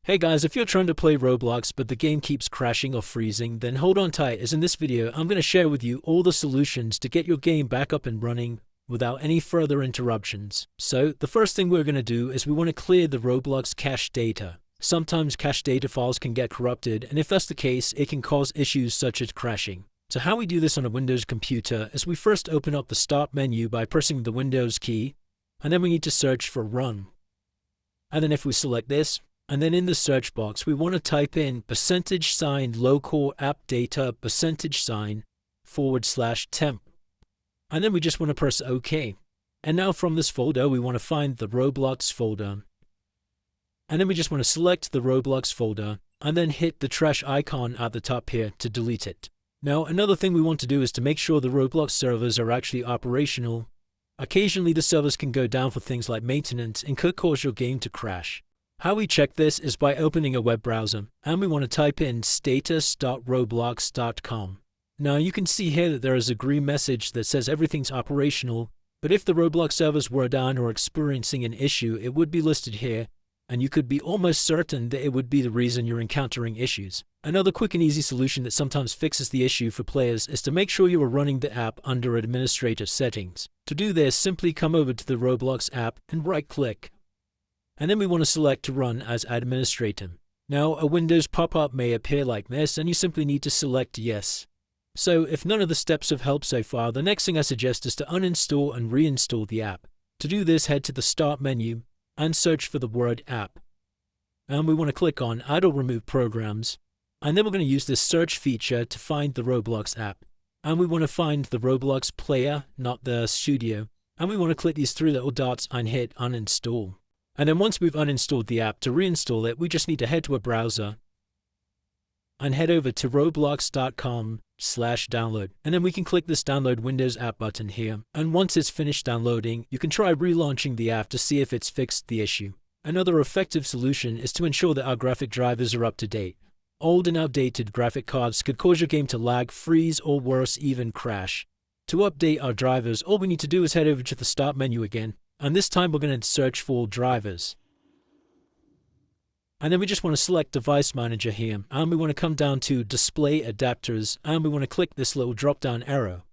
Hey guys, if you're trying to play Roblox but the game keeps crashing or freezing, then hold on tight, as in this video I'm going to share with you all the solutions to get your game back up and running without any further interruptions. So the first thing we're going to do is we want to clear the Roblox cache data. Sometimes cache data files can get corrupted, and if that's the case, it can cause issues such as crashing. So how we do this on a Windows computer is we first open up the Start menu by pressing the Windows key, and then we need to search for Run. And then if we select this, and then in the search box, we want to type in %, local app data, %/temp. And then we just want to press OK. And now from this folder, we want to find the Roblox folder. And then we just want to select the Roblox folder, and then hit the trash icon at the top here to delete it. Now, another thing we want to do is to make sure the Roblox servers are actually operational. Occasionally, the servers can go down for things like maintenance and could cause your game to crash. How we check this is by opening a web browser, and we want to type in status.roblox.com. Now you can see here that there is a green message that says everything's operational, but if the Roblox servers were down or experiencing an issue, it would be listed here, and you could be almost certain that it would be the reason you're encountering issues. Another quick and easy solution that sometimes fixes the issue for players is to make sure you are running the app under administrator settings. To do this, simply come over to the Roblox app and right-click. And then we want to select to run as administrator. Now a Windows pop-up may appear like this, and you simply need to select yes. So if none of the steps have helped so far, the next thing I suggest is to uninstall and reinstall the app. To do this, head to the Start menu and search for the word app. And we want to click on Add or Remove Programs. And then we're going to use this search feature to find the Roblox app. And we want to find the Roblox player, not the studio. And we want to click these three little dots and hit uninstall. And then once we've uninstalled the app, to reinstall it, we just need to head to a browser and head over to roblox.com/download. And then we can click this download Windows app button here. And once it's finished downloading, you can try relaunching the app to see if it's fixed the issue. Another effective solution is to ensure that our graphic drivers are up to date. Old and outdated graphic cards could cause your game to lag, freeze, or worse, even crash. To update our drivers, all we need to do is head over to the Start menu again. And this time we're going to search for drivers. And then we just want to select Device Manager here. And we want to come down to Display Adapters. And we want to click this little drop-down arrow.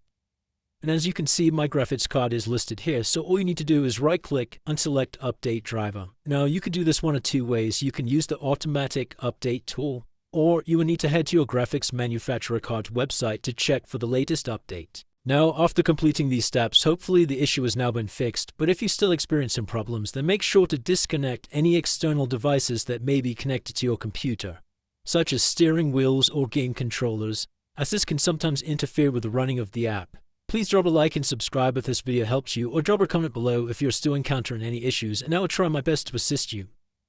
And as you can see, my graphics card is listed here. So all you need to do is right-click and select Update Driver. Now you can do this one of two ways. You can use the Automatic Update tool, or you will need to head to your graphics manufacturer card's website to check for the latest update. Now, after completing these steps, hopefully the issue has now been fixed, but if you still experience some problems, then make sure to disconnect any external devices that may be connected to your computer, such as steering wheels or game controllers, as this can sometimes interfere with the running of the app. Please drop a like and subscribe if this video helps you, or drop a comment below if you're still encountering any issues, and I will try my best to assist you.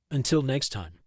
Until next time.